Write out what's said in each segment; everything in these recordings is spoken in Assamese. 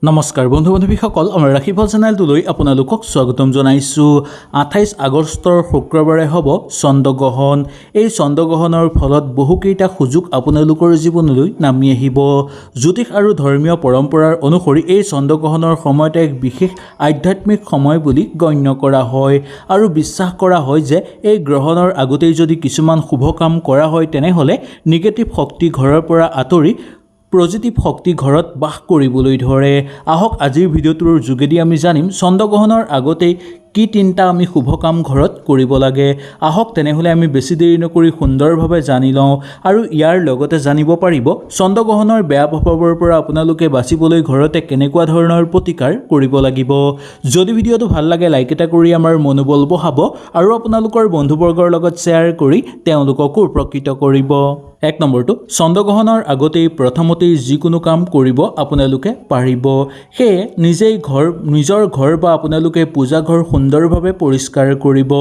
নমস্কাৰ বন্ধু বান্ধৱীসকল আমাৰ ৰাশিফল চেনেলটোলৈ আপোনালোকক স্বাগতম জনাইছোঁ। 28 আগষ্টৰ শুক্ৰবাৰে হ'ব চন্দ্ৰগ্ৰহণ। এই চন্দ্ৰগ্ৰহণৰ ফলত বহুকেইটা সুযোগ আপোনালোকৰ জীৱনলৈ নামি আহিব। জ্যোতিষ আৰু ধৰ্মীয় পৰম্পৰাৰ অনুসৰি এই চন্দ্ৰগ্ৰহণৰ সময়ত এক বিশেষ আধ্যাত্মিক সময় বুলি গণ্য কৰা হয় আৰু বিশ্বাস কৰা হয় যে এই গ্ৰহণৰ আগতেই যদি কিছুমান শুভ কাম কৰা হয় তেনেহ'লে নিগেটিভ শক্তি ঘৰৰ পৰা আঁতৰি পজিটিভ শক্তি ঘৰত বাস কৰিবলৈ ধৰে। আহক আজিৰ ভিডিঅ'টোৰ যোগেদি আমি জানিম চন্দ্ৰগ্ৰহণৰ আগতেই কি তিনিটা আমি শুভ কাম ঘৰত কৰিব লাগে। আহক তেনেহ'লে আমি বেছি দেৰি নকৰি সুন্দৰভাৱে জানি লওঁ আৰু ইয়াৰ লগতে জানিব পাৰিব চন্দ্ৰগ্ৰহণৰ বেয়া প্ৰভাৱৰ পৰা আপোনালোকে বাচিবলৈ ঘৰতে কেনেকুৱা ধৰণৰ প্ৰতিকাৰ কৰিব লাগিব। যদি ভিডিঅ'টো ভাল লাগে লাইক এটা কৰি আমাৰ মনোবল বঢ়াব আৰু আপোনালোকৰ বন্ধুবৰ্গৰ লগত শ্বেয়াৰ কৰি তেওঁলোককো উপকৃত কৰিব। 1 নম্বৰটো চন্দ্ৰগ্ৰহণৰ আগতেই প্ৰথমতেই যিকোনো কাম কৰিব আপোনালোকে পাৰিব। সেয়ে নিজৰ ঘৰ বা আপোনালোকে পূজা ঘৰ সুন্দৰভাৱে পৰিষ্কাৰ কৰিব।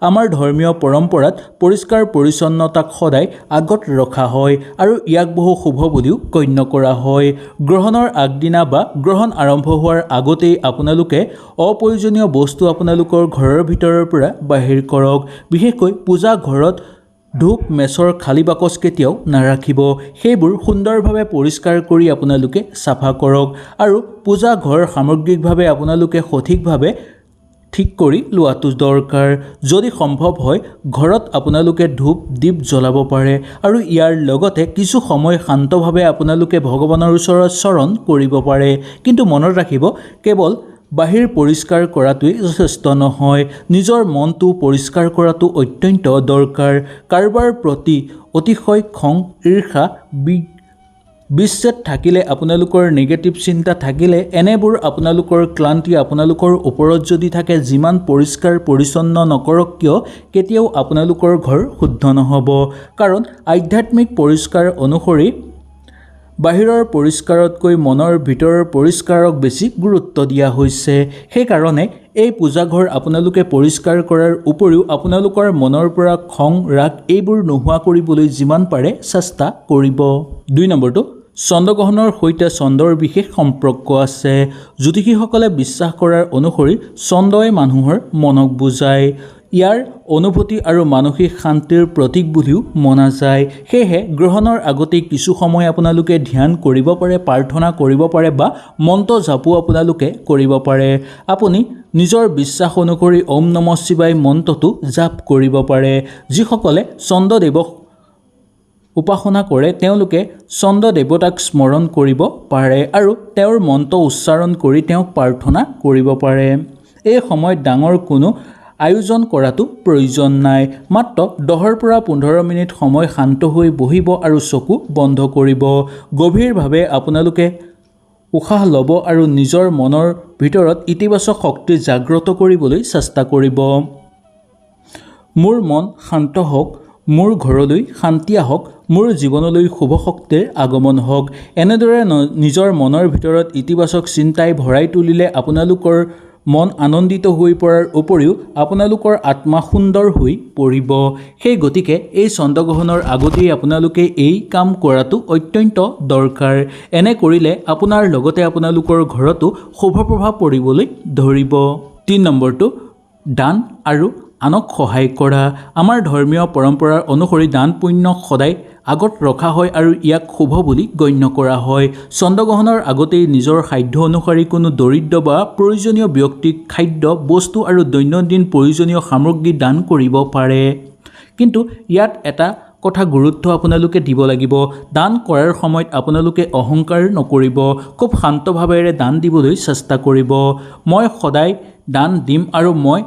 আমাৰ ধৰ্মীয় পৰম্পৰাত পৰিষ্কাৰ পৰিচ্ছন্নতাক সদায় আগত ৰখা হয় আৰু ইয়াক বহু শুভ বুলিও গণ্য কৰা হয়। গ্ৰহণৰ আগদিনা বা গ্ৰহণ আৰম্ভ হোৱাৰ আগতেই আপোনালোকে অপ্ৰয়োজনীয় বস্তু আপোনালোকৰ ঘৰৰ ভিতৰৰ পৰা বাহিৰ কৰক। বিশেষকৈ পূজা ঘৰত ধূপ মেচৰ খালী বাকচ কেতিয়াও নাৰাখিব। সেইবোৰ সুন্দৰভাৱে পৰিষ্কাৰ কৰি আপোনালোকে চাফা কৰক আৰু পূজা ঘৰ সামগ্ৰিকভাৱে আপোনালোকে সঠিকভাৱে ঠিক কৰি লোৱাটো দৰকাৰ। যদি সম্ভৱ হয় ঘৰত আপোনালোকে ধূপ দীপ জ্বলাব পাৰে আৰু ইয়াৰ লগতে কিছু সময় শান্তভাৱে আপোনালোকে ভগৱানৰ ওচৰত চৰণ কৰিব পাৰে। কিন্তু মনত ৰাখিব কেৱল বাহিৰ পৰিষ্কাৰ কৰাটোৱেই যথেষ্ট নহয়, নিজৰ মনটো পৰিষ্কাৰ কৰাটো অত্যন্ত দৰকাৰ। কাৰোবাৰ প্ৰতি অতিশয় খং ঈৰ্ষা বিচ্ছেদ থাকিলে আপোনালোকৰ নিগেটিভ চিন্তা থাকিলে এনেবোৰ আপোনালোকৰ ক্লান্তি আপোনালোকৰ ওপৰত যদি থাকে যিমান পৰিষ্কাৰ পৰিচ্ছন্ন নকৰক কিয় কেতিয়াও আপোনালোকৰ ঘৰ শুদ্ধ নহ'ব। কাৰণ আধ্যাত্মিক পৰিষ্কাৰ অনুসৰি বাহিৰৰ পৰিষ্কাৰতকৈ মনৰ ভিতৰৰ পৰিষ্কাৰক বেছি গুৰুত্ব দিয়া হৈছে। সেইকাৰণে এই পূজাঘৰ আপোনালোকে পৰিষ্কাৰ কৰাৰ উপৰিও আপোনালোকৰ মনৰ পৰা খং ৰাগ এইবোৰ নোহোৱা কৰিবলৈ যিমান পাৰে চেষ্টা কৰিব। 2 নম্বৰটো চন্দ্ৰগ্ৰহণৰ সৈতে চন্দ্ৰৰ বিশেষ সম্পৰ্ক আছে। জ্যোতিষীসকলে বিশ্বাস কৰাৰ অনুসৰি চন্দ্ৰই মানুহৰ মনক বুজায়। ইয়াৰ অনুভূতি আৰু মানসিক শান্তিৰ প্ৰতীক বুলিও মনা যায়। সেয়েহে গ্ৰহণৰ আগতেই কিছু সময় আপোনালোকে ধ্যান কৰিব পাৰে, প্ৰাৰ্থনা কৰিব পাৰে বা মন্ত্ৰ জাপো আপোনালোকে কৰিব পাৰে। আপুনি নিজৰ বিশ্বাস অনুসৰি ওম নমঃ শিৱায় মন্ত্ৰটো জাপ কৰিব পাৰে। যিসকলে চন্দ্ৰদেৱক উপাসনা কৰে তেওঁলোকে চন্দ্ৰ দেৱতাক স্মৰণ কৰিব পাৰে আৰু তেওঁৰ মন্ত্ৰ উচ্চাৰণ কৰি তেওঁক প্ৰাৰ্থনা কৰিব পাৰে। এই সময়ত ডাঙৰ কোনো আয়োজন কৰাটো প্ৰয়োজন নাই। মাত্ৰ 10 পৰা 15 মিনিট সময় শান্ত হৈ বহিব আৰু চকু বন্ধ কৰিব। গভীৰভাৱে আপোনালোকে উশাহ ল'ব আৰু নিজৰ মনৰ ভিতৰত ইতিবাচক শক্তি জাগ্ৰত কৰিবলৈ চেষ্টা কৰিব। মোৰ মন শান্ত হওক, মোৰ ঘৰলৈ শান্তি আহক, মোৰ জীৱনলৈ শুভ শক্তিৰ আগমন হওক। এনেদৰে নিজৰ মনৰ ভিতৰত ইতিবাচক চিন্তাই ভৰাই তুলিলে আপোনালোকৰ মন আনন্দিত হৈ পৰাৰ উপৰিও আপোনালোকৰ আত্মা সুন্দৰ হৈ পৰিব। সেই গতিকে এই চন্দ্ৰগ্ৰহণৰ আগতেই আপোনালোকে এই কাম কৰাটো অত্যন্ত দৰকাৰ। এনে কৰিলে আপোনাৰ লগতে আপোনালোকৰ ঘৰতো শুভ প্ৰভাৱ পৰিবলৈ ধৰিব। 3 নম্বৰটো দান আৰু আনক সহায় কৰা। আমাৰ ধৰ্মীয় পৰম্পৰাৰ অনুসৰি দান পুণ্যক সদায় আগত ৰখা হয় আৰু ইয়াক শুভ বুলি গণ্য কৰা হয়। চন্দ্ৰগ্ৰহণৰ আগতেই নিজৰ সাধ্য অনুসৰি কোনো দৰিদ্ৰ বা প্ৰয়োজনীয় ব্যক্তিক খাদ্য বস্তু আৰু দৈনন্দিন প্ৰয়োজনীয় সামগ্ৰী দান কৰিব পাৰে। কিন্তু ইয়াত এটা কথা গুৰুত্ব আপোনালোকে দিব লাগিব। দান কৰাৰ সময়ত আপোনালোকে অহংকাৰ নকৰিব। খুব শান্তভাৱেৰে দান দিবলৈ চেষ্টা কৰিব। মই সদায় দান দিম আৰু মই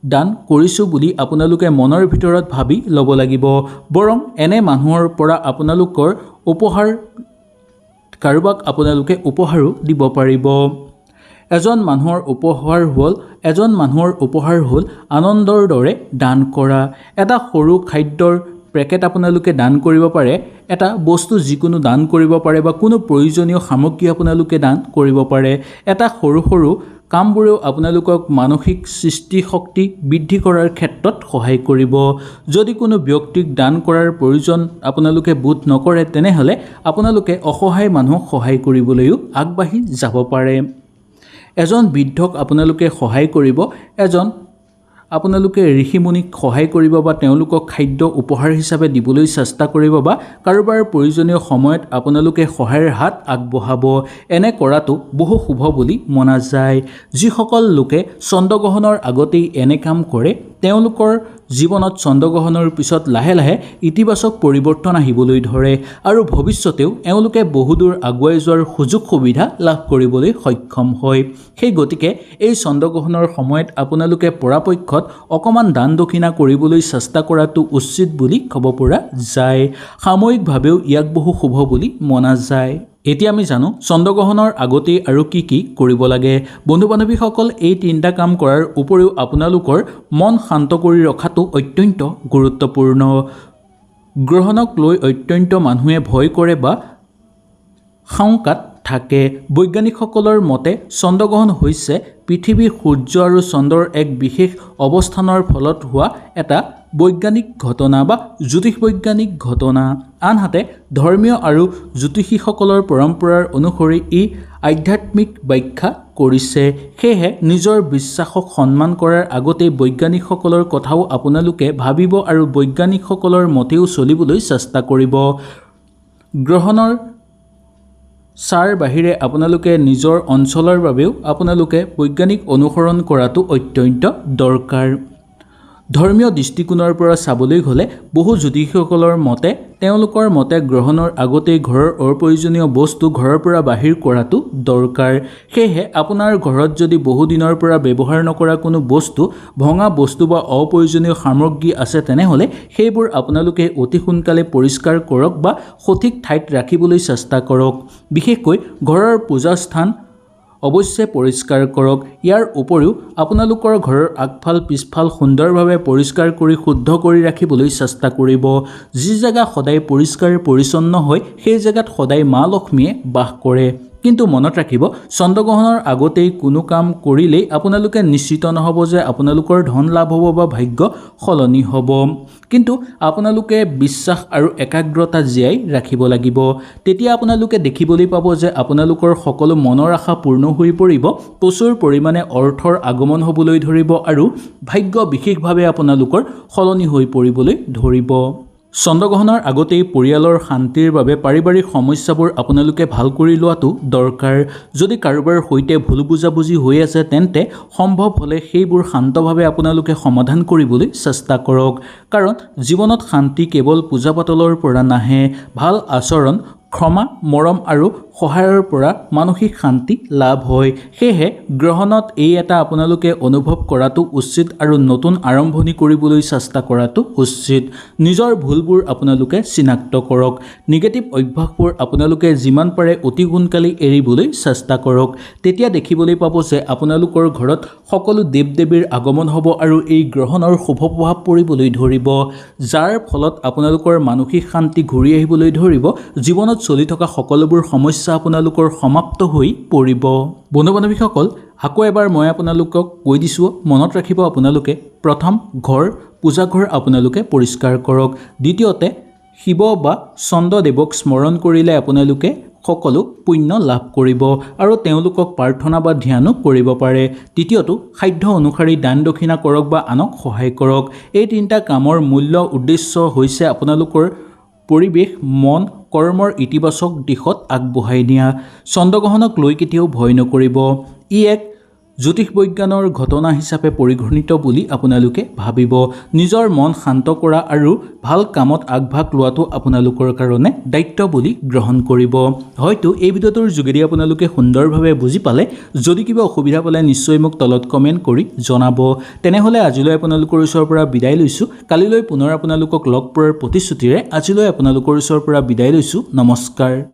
দান কৰিছোঁ বুলি আপোনালোকে মনৰ ভিতৰত ভাবি ল'ব লাগিব। বৰং এনে মানুহৰ পৰা আপোনালোকৰ উপহাৰ কাৰোবাক আপোনালোকে উপহাৰো দিব পাৰিব। এজন মানুহৰ উপহাৰ হ'ল আনন্দৰ দৰে দান কৰা। এটা সৰু খাদ্যৰ পেকেট আপোনালোকে দান কৰিব পাৰে, এটা বস্তু যিকোনো দান কৰিব পাৰে বা কোনো প্ৰয়োজনীয় সামগ্ৰী আপোনালোকে দান কৰিব পাৰে। এটা সৰু কামবোৰেও আপোনালোকক মানসিক সৃষ্টি শক্তি বৃদ্ধি কৰাৰ ক্ষেত্ৰত সহায় কৰিব। যদি কোনো ব্যক্তিক দান কৰাৰ প্ৰয়োজন আপোনালোকে বোধ নকৰে তেনেহ'লে আপোনালোকে অসহায় মানুহক সহায় কৰিবলৈও আগবাঢ়ি যাব পাৰে। এজন বৃদ্ধক আপোনালোকে সহায় কৰিব, আপোনালোকে ঋষিমুনিক সহায় কৰিব বা তেওঁলোকক খাদ্য উপহাৰ হিচাপে দিবলৈ চেষ্টা কৰিব বা কাৰোবাৰ প্ৰয়োজনীয় সময়ত আপোনালোকে সহায়ৰ হাত আগবঢ়াব। এনে কৰাটো বহু শুভ বুলি মনা যায়। যিসকল লোকে চন্দ্ৰগ্ৰহণৰ আগতেই এনে কাম কৰে তেওঁলোকৰ জীৱনত চন্দ্ৰগ্ৰহণৰ পিছত লাহে লাহে ইতিবাচক পৰিৱৰ্তন আহিবলৈ ধৰে আৰু ভৱিষ্যতেও এওঁলোকে বহুদূৰ আগুৱাই যোৱাৰ সুযোগ সুবিধা লাভ কৰিবলৈ সক্ষম হয়। সেই গতিকে এই চন্দ্ৰগ্ৰহণৰ সময়ত আপোনালোকে পৰাপক্ষত অকণমান দান দক্ষিণা কৰিবলৈ চেষ্টা কৰাটো উচিত বুলি ক'ব পৰা যায়। সাময়িকভাৱেও ইয়াক বহু শুভ বুলি মনা যায়। এতিয়া আমি জানো চন্দ্ৰগ্ৰহণৰ আগতেই আৰু কি কি কৰিব লাগে। বন্ধু বান্ধৱীসকল, এই তিনিটা কাম কৰাৰ উপৰিও আপোনালোকৰ মন শান্ত কৰি ৰখাটো অত্যন্ত গুৰুত্বপূৰ্ণ। গ্ৰহণক লৈ অত্যন্ত মানুহে ভয় কৰে বা শংকাত থাকে। বৈজ্ঞানিকসকলৰ মতে চন্দ্ৰগ্ৰহণ হৈছে পৃথিৱী, সূৰ্য আৰু চন্দ্ৰৰ এক বিশেষ অৱস্থানৰ ফলত হোৱা এটা বৈজ্ঞানিক ঘটনা বা জ্যোতিষবৈজ্ঞানিক ঘটনা। আনহাতে ধৰ্মীয় আৰু জ্যোতিষীসকলৰ পৰম্পৰাৰ অনুসৰি ই আধ্যাত্মিক ব্যাখ্যা কৰিছে। সেয়েহে নিজৰ বিশ্বাসক সন্মান কৰাৰ আগতেই বৈজ্ঞানিকসকলৰ কথাও আপোনালোকে ভাবিব আৰু বৈজ্ঞানিকসকলৰ মতেও চলিবলৈ চেষ্টা কৰিব। গ্ৰহণৰ চাৰ বাহিৰে আপোনালোকে নিজৰ অঞ্চলৰ বাবেও আপোনালোকে বৈজ্ঞানিক অনুসৰণ কৰাটো অত্যন্ত দৰকাৰ। ধৰ্মীয় দৃষ্টিকোণৰ পৰা চাবলৈ গ'লে বহু জ্যোতিষীসকলৰ মতে তেওঁলোকৰ মতে গ্ৰহণৰ আগতেই ঘৰৰ অপ্ৰয়োজনীয় বস্তু ঘৰৰ পৰা বাহিৰ কৰাটো দৰকাৰ। সেয়েহে আপোনাৰ ঘৰত যদি বহুদিনৰ পৰা ব্যৱহাৰ নকৰা কোনো বস্তু, ভঙা বস্তু বা অপ্ৰয়োজনীয় সামগ্ৰী আছে তেনেহ'লে সেইবোৰ আপোনালোকে অতি সোনকালে পৰিষ্কাৰ কৰক বা সঠিক ঠাইত ৰাখিবলৈ চেষ্টা কৰক। বিশেষকৈ ঘৰৰ পূজাস্থান অৱশ্যে পৰিষ্কাৰ কৰক। ইয়াৰ উপৰিও আপোনালোকৰ ঘৰৰ আগফাল পিছফাল সুন্দৰভাৱে পৰিষ্কাৰ কৰি শুদ্ধ কৰি ৰাখিবলৈ চেষ্টা কৰিব। যি জেগা সদায় পৰিষ্কাৰ পৰিচ্ছন্ন হয় সেই জেগাত সদায় মা লক্ষ্মীয়ে বাস কৰে। কিন্তু মনত ৰাখিব, চন্দ্ৰগ্ৰহণৰ আগতেই কোনো কাম কৰিলেই আপোনালোকে নিশ্চিত নহ'ব যে আপোনালোকৰ ধন লাভ হ'ব বা ভাগ্য সলনি হ'ব। কিন্তু আপোনালোকে বিশ্বাস আৰু একাগ্ৰতা জীয়াই ৰাখিব লাগিব। তেতিয়া আপোনালোকে দেখিবলৈ পাব যে আপোনালোকৰ সকলো মনৰ আশা পূৰ্ণ হৈ পৰিব, প্ৰচুৰ পৰিমাণে অৰ্থৰ আগমন হ'বলৈ ধৰিব আৰু ভাগ্য বিশেষভাৱে আপোনালোকৰ সলনি হৈ পৰিবলৈ ধৰিব। চন্দ্ৰগ্ৰহণৰ আগতেই পৰিয়ালৰ শান্তিৰ বাবে পাৰিবাৰিক সমস্যাবোৰ আপোনালোকে ভাল কৰি লোৱাটো দৰকাৰ। যদি কাৰোবাৰ সৈতে ভুল বুজাবুজি হৈ আছে তেন্তে সম্ভৱ হ'লে সেইবোৰ শান্তভাৱে আপোনালোকে সমাধান কৰিবলৈ চেষ্টা কৰক। কাৰণ জীৱনত শান্তি কেৱল পূজা পাতলৰ পৰা নাহে। ভাল আচৰণ, ক্ষমা, মৰম আৰু সহায়ৰ পৰা মানসিক শান্তি লাভ হয়। সেয়েহে গ্ৰহণত এই এটা আপোনালোকে অনুভৱ কৰাটো উচিত আৰু নতুন আৰম্ভণি কৰিবলৈ চেষ্টা কৰাটো উচিত। নিজৰ ভুলবোৰ আপোনালোকে চিনাক্ত কৰক। নিগেটিভ অভ্যাসবোৰ আপোনালোকে যিমান পাৰে অতি সোনকালে এৰিবলৈ চেষ্টা কৰক। তেতিয়া দেখিবলৈ পাব যে আপোনালোকৰ ঘৰত সকলো দেৱ দেৱীৰ আগমন হ'ব আৰু এই গ্ৰহণৰ শুভ প্ৰভাৱ পৰিবলৈ ধৰিব, যাৰ ফলত আপোনালোকৰ মানসিক শান্তি ঘূৰি আহিবলৈ ধৰিব। জীৱনত চলি থকা সকলোবোৰ সমস্যা আপোনালোকৰ সমাপ্ত হৈ পৰিব। বন্ধু বান্ধৱীসকল, আকৌ এবাৰ মই আপোনালোকক কৈ দিছোঁ, মনত ৰাখিব আপোনালোকে প্ৰথম পূজাঘৰ আপোনালোকে পৰিষ্কাৰ কৰক। দ্বিতীয়তে শিৱ বা চন্দ্ৰদেৱক স্মৰণ কৰিলে আপোনালোকে সকলো পুণ্য লাভ কৰিব আৰু তেওঁলোকক প্ৰাৰ্থনা বা ধ্যানো কৰিব পাৰে। তৃতীয়টো সাধ্য অনুসৰি দান দক্ষিণা কৰক বা আনক সহায় কৰক। এই তিনিটা কামৰ মূল্য উদ্দেশ্য হৈছে আপোনালোকৰ পৰিৱেশ, মন, কৰ্মৰ ইতিবাচক দিশত আগবঢ়াই নিয়া। চন্দ্ৰগ্ৰহণক লৈ কেতিয়াও ভয় নকৰিব। ই এক জ্যোতিষবৈজ্ঞানৰ ঘটনা হিচাপে পৰিগণিত বুলি আপোনালোকে ভাবিব। নিজৰ মন শান্ত কৰা আৰু ভাল কামত আগভাগ লোৱাটো আপোনালোকৰ কাৰণে দায়িত্ব বুলি গ্ৰহণ কৰিব। হয়তো এই ভিডিঅ'টোৰ যোগেদি আপোনালোকে সুন্দৰভাৱে বুজি পালে। যদি কিবা অসুবিধা পালে নিশ্চয় মোক তলত কমেণ্ট কৰি জনাব। তেনেহ'লে আজিলৈ আপোনালোকৰ ওচৰৰ পৰা বিদায় লৈছোঁ। কালিলৈ পুনৰ আপোনালোকক লগ পোৱাৰ প্ৰতিশ্ৰুতিৰে আজিলৈ আপোনালোকৰ ওচৰৰ পৰা বিদায় লৈছোঁ। নমস্কাৰ।